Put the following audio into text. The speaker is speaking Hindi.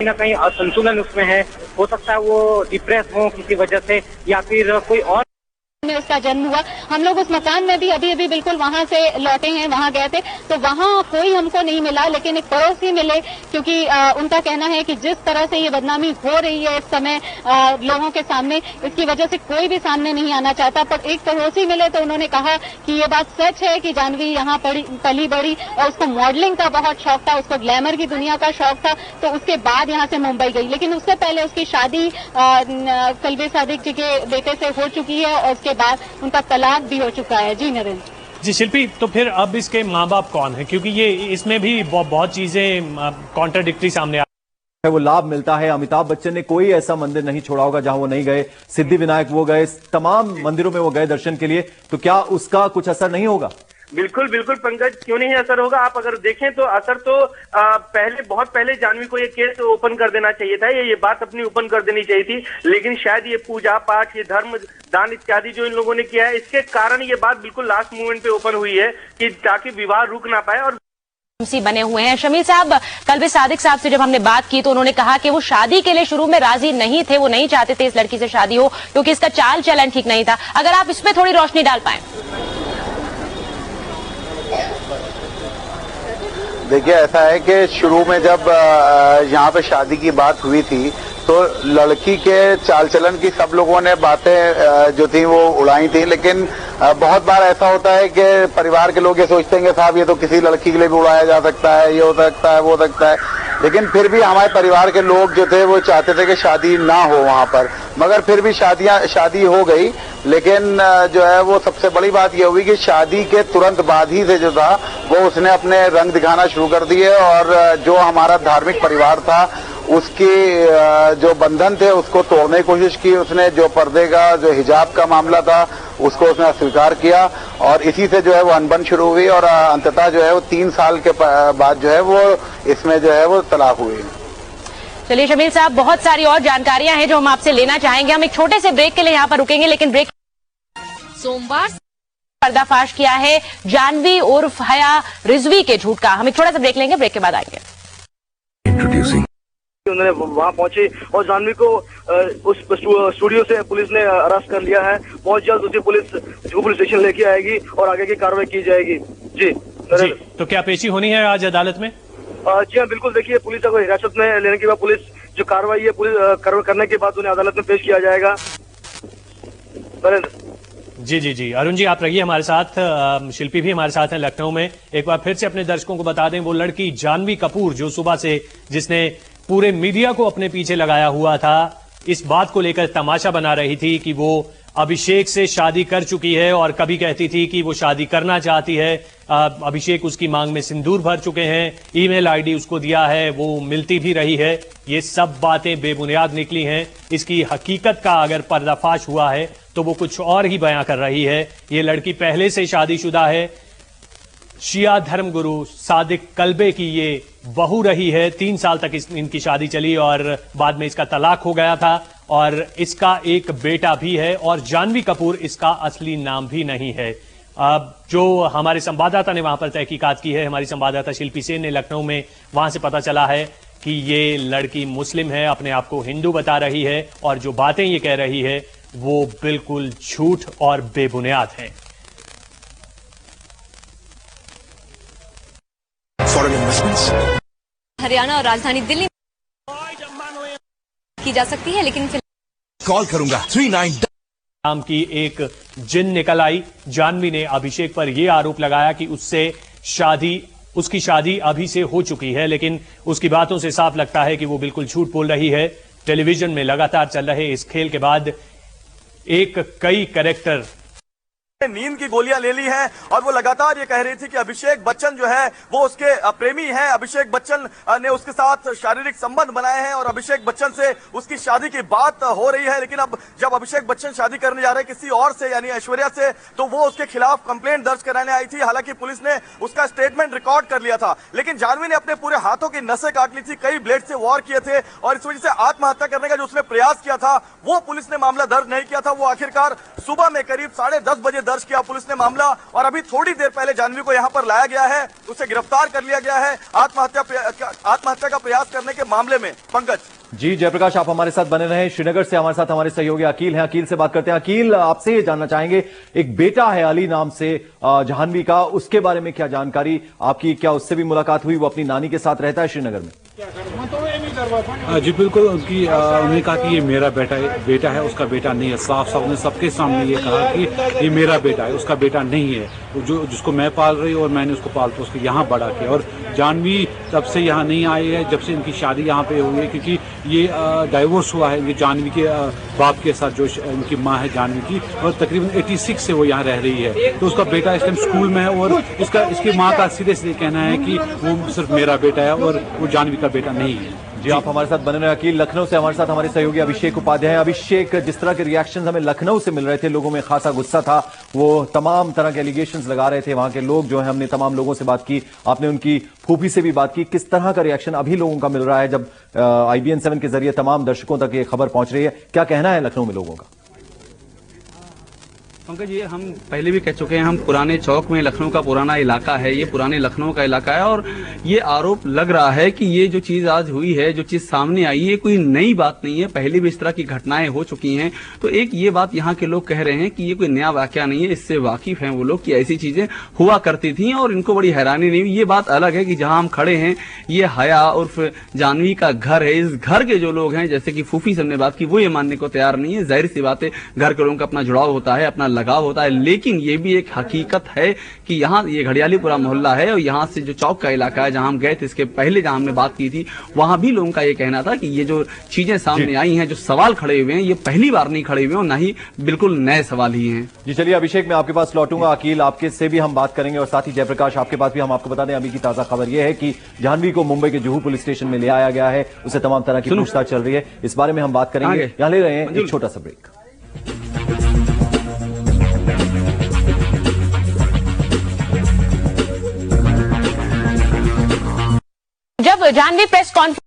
कहीं ना कहीं असंतुलन उसमें है। हो सकता है वो डिप्रेस हो किसी वजह से या फिर कोई और में उसका जन्म हुआ। हम लोग उस मकान में भी अभी बिल्कुल वहां से लौटे हैं, वहां गए थे तो वहां कोई हमको नहीं मिला, लेकिन एक पड़ोसी मिले क्योंकि उनका कहना है कि जिस तरह से ये बदनामी हो रही है इस समय लोगों के सामने, इसकी वजह से कोई भी सामने नहीं आना चाहता। पर एक पड़ोसी मिले तो उन्होंने कहा कि ये बात सच है कि जानवी यहाँ पली बड़ी और उसको मॉडलिंग का बहुत शौक था, उसको ग्लैमर की दुनिया का शौक था, तो उसके बाद यहाँ से मुंबई गई। लेकिन उससे पहले उसकी शादी कल्बे सादिक जी के बेटे से हो चुकी है और उसके बाद उनका तलाक भी हो चुका है। जी नरेंद्र जी शिल्पी, तो फिर अब इसके माँ बाप कौन है, क्योंकि ये इसमें भी बहुत चीजें कॉन्ट्राडिक्टरी सामने आ वो लाभ मिलता है। अमिताभ बच्चन ने कोई ऐसा मंदिर नहीं छोड़ा होगा जहां वो नहीं गए। सिद्धि विनायक वो गए, तमाम मंदिरों में वो गए दर्शन के लिए, तो क्या उसका कुछ असर नहीं होगा? बिल्कुल बिल्कुल पंकज, क्यों नहीं असर होगा। आप अगर देखें तो असर तो बहुत पहले जानवी को ये केस ओपन कर देना चाहिए था, ये बात अपनी ओपन कर देनी चाहिए थी। लेकिन शायद ये पूजा पाठ, ये धर्म दान इत्यादि जो इन लोगों ने किया है, इसके कारण ये बात बिल्कुल लास्ट मोमेंट पे ओपन हुई है कि ताकि विवाह रुक ना पाए। और बने हुए हैं शमील साहब, कल्बे सादिक साहब से जब हमने बात की तो उन्होंने कहा कि वो शादी के लिए शुरू में राजी नहीं थे, वो नहीं चाहते थे इस लड़की से शादी हो क्योंकि इसका चाल चलन ठीक नहीं था। अगर आप इस पे थोड़ी रोशनी डाल पाए। देखिए, ऐसा है कि शुरू में जब यहाँ पे शादी की बात हुई थी तो लड़की के चाल चलन की सब लोगों ने बातें जो थी वो उड़ाई थी। लेकिन बहुत बार ऐसा होता है कि परिवार के लोग ये सोचते हैं कि साहब ये तो किसी लड़की के लिए भी उड़ाया जा सकता है, ये हो सकता है, वो हो सकता है। लेकिन फिर भी हमारे परिवार के लोग जो थे वो चाहते थे कि शादी ना हो वहां पर, मगर फिर भी शादी हो गई। लेकिन जो है वो सबसे बड़ी बात ये हुई कि शादी के तुरंत बाद ही से जो था वो उसने अपने रंग दिखाना शुरू कर दिए और जो हमारा धार्मिक परिवार था उसके जो बंधन थे उसको तोड़ने की कोशिश की उसने। जो पर्दे का, जो हिजाब का मामला था उसको उसने अस्वीकार किया और इसी से जो है वो अनबन शुरू हुई और अंततः जो है वो 3 साल के बाद जो है वो इसमें जो है वो तलाक हुई। चलिए शमील साहब, बहुत सारी और जानकारियां हैं जो हम आपसे लेना चाहेंगे। हम एक छोटे से ब्रेक के लिए यहाँ पर रुकेंगे, लेकिन ब्रेक सोमवार पर्दाफाश किया है जानवी उर्फ हया रिजवी के झूठ का। हम एक छोटा सा ब्रेक लेंगे, ब्रेक के बाद आएंगे। उन्होंने वहां पहुंचे और जानवी को उस स्टूडियो से पुलिस ने अरेस्ट कर लिया है। बहुत जल्द उसे पुलिस स्टेशन लेके आएगी और आगे की कार्रवाई की जाएगी। जी तो क्या पेशी होनी है आज अदालत में? जी हाँ, बिल्कुल। देखिए, पुलिस को हिरासत में लेने के बाद पुलिस जो कार्रवाई है कार्रवाई करने के बाद उन्हें अदालत में पेश किया जाएगा। जी अरुण जी, आप रहिए हमारे साथ। शिल्पी भी हमारे साथ हैं लखनऊ में। एक बार फिर से अपने दर्शकों को बता दें, वो लड़की जानवी कपूर जो सुबह से जिसने पूरे मीडिया को अपने पीछे लगाया हुआ था, इस बात को लेकर तमाशा बना रही थी कि वो अभिषेक से शादी कर चुकी है और कभी कहती थी कि वो शादी करना चाहती है। अभिषेक उसकी मांग में सिंदूर भर चुके हैं, ईमेल आईडी उसको दिया है, वो मिलती भी रही है। ये सब बातें बेबुनियाद निकली हैं। इसकी हकीकत का अगर पर्दाफाश हुआ है तो वो कुछ और ही बयां कर रही है। ये लड़की पहले से शादीशुदा है, शिया धर्मगुरु सादिक कल्बे की ये बहू रही है। 3 साल तक इनकी शादी चली और बाद में इसका तलाक हो गया था और इसका एक बेटा भी है और जानवी कपूर इसका असली नाम भी नहीं है। अब जो हमारे संवाददाता ने वहां पर तहकीकात की है, हमारी संवाददाता शिल्पी सेन ने लखनऊ में, वहां से पता चला है कि ये लड़की मुस्लिम है, अपने आप को हिंदू बता रही है और जो बातें ये कह रही है वो बिल्कुल झूठ और बेबुनियाद है। हरियाणा और राजधानी दिल्ली की जा सकती है, लेकिन कॉल करूंगा 39 नाम की एक जिन निकल आई। जानवी ने अभिषेक पर यह आरोप लगाया कि उसकी शादी अभी से हो चुकी है, लेकिन उसकी बातों से साफ लगता है कि वो बिल्कुल झूठ बोल रही है। टेलीविजन में लगातार चल रहे इस खेल के बाद कई कैरेक्टर नींद की गोलियां ले ली हैं और वो लगातार ये कह रही थी कि अभिषेक बच्चन जो है वो उसके प्रेमी हैं। अभिषेक बच्चन ने उसके साथ शारीरिक संबंध बनाए हैं और अभिषेक बच्चन से उसकी शादी की बात हो रही है। लेकिन अब जब अभिषेक बच्चन शादी करने जा रहे हैं किसी और से, यानी ऐश्वर्या से, तो वो उसके खिलाफ कंप्लेंट दर्ज कराने आई थी। हालांकि पुलिस ने उसका स्टेटमेंट रिकॉर्ड कर लिया था, लेकिन जानवी ने अपने पूरे हाथों की नसें काट ली थी, कई ब्लेड से वार किए थे और इस वजह से आत्महत्या करने का जो उसने प्रयास किया था वो पुलिस ने मामला दर्ज नहीं किया था। वो आखिरकार सुबह में करीब 10:30 बजे दर्ज किया पुलिस ने मामला और अभी थोड़ी देर पहले जाह्नवी को यहाँ पर लाया गया है, उसे गिरफ्तार कर लिया गया है आत्महत्या का प्रयास करने के मामले में। पंकज जी, जयप्रकाश आप हमारे साथ बने रहें। श्रीनगर से हमारे साथ हमारे सहयोगी अकील हैं, अकील से बात करते हैं। अकील, आपसे ये जानना चाहेंगे, एक बेटा है अली नाम से जाह्नवी का, उसके बारे में क्या जानकारी आपकी, क्या उससे भी मुलाकात हुई? वो अपनी नानी के साथ रहता है श्रीनगर में। जी बिल्कुल, उन्होंने कहा कि ये मेरा बेटा है, उसका बेटा नहीं है। साफ साफ ने सबके सामने ये कहा कि ये मेरा बेटा है, उसका बेटा नहीं है, जिसको मैं पाल रही हूँ और मैंने उसको पाल उसको यहाँ बड़ा किया। और जाह्नवी तब से यहाँ नहीं आई है जब से इनकी शादी यहाँ पे हुई है, क्योंकि ये डाइवोर्स हुआ है ये जाह्नवी के बाप के साथ, जो इनकी माँ है जाह्नवी की, और तकरीबन 86 से वो यहाँ रह रही है। तो उसका बेटा इस टाइम स्कूल में है और इसकी माँ का सीधे सीधे कहना है कि वो सिर्फ मेरा बेटा है और वो जाह्नवी का बेटा नहीं है। जी, आप हमारे साथ बने रहे अकील। लखनऊ से हमारे साथ हमारे सहयोगी अभिषेक उपाध्याय हैं। अभिषेक, जिस तरह के रिएक्शंस हमें लखनऊ से मिल रहे थे, लोगों में खासा गुस्सा था, वो तमाम तरह के एलिगेशंस लगा रहे थे वहां के लोग जो है। हमने तमाम लोगों से बात की, आपने उनकी फूफी से भी बात की। किस तरह का रिएक्शन अभी लोगों का मिल रहा है जब IBN 7 के जरिए तमाम दर्शकों तक ये खबर पहुंच रही है? क्या कहना है लखनऊ में लोगों का? पंकज, ये हम पहले भी कह चुके हैं, हम पुराने चौक में, लखनऊ का पुराना इलाका है, ये पुराने लखनऊ का इलाका है और ये आरोप लग रहा है कि ये जो चीज आज हुई है, जो चीज सामने आई है, कोई नई बात नहीं है। पहले भी इस तरह की घटनाएं हो चुकी हैं। तो एक ये बात यहाँ के लोग कह रहे हैं कि ये कोई नया वाकया नहीं है, इससे वाकिफ हैं वो लोग कि ऐसी चीजें हुआ करती थी और इनको बड़ी हैरानी नहीं हुई। ये बात अलग है कि जहां हम खड़े हैं ये हया उर्फ जाह्नवी का घर है। इस घर के जो लोग हैं, जैसे कि फूफी से हमने बात की, वो ये मानने को तैयार नहीं है। जाहिर सी बात है, घर के लोगों का अपना जुड़ाव होता है, अपना लगाव होता है, लेकिन ये भी एक हकीकत है कि यहाँ ये घड़ियालीपुरा मोहल्ला है और यहाँ से जो चौक का इलाका है जहाँ हम गए थे, इसके पहले जहाँ हमने बात की थी, वहां भी लोगों का ये कहना था कि ये जो चीजें सामने आई हैं, जो सवाल खड़े हुए हैं, ये पहली बार नहीं खड़े हुए और ना ही बिल्कुल नए सवाल ही हैं। जी चलिए अभिषेक, मैं आपके पास लौटूंगा। अकील, आपके से भी हम बात करेंगे और साथ ही जयप्रकाश, आपके पास भी हम आपको बता दें अभी की ताजा खबर यह है कि जाह्नवी को मुंबई के जुहू पुलिस स्टेशन में ले आया गया है, उसे तमाम तरह की पूछताछ चल रही है। इस बारे में हम बात करेंगे। यहाँ ले रहे हैं एक छोटा सा ब्रेक। जब जाह्नवी प्रेस कॉन्फ्रेंस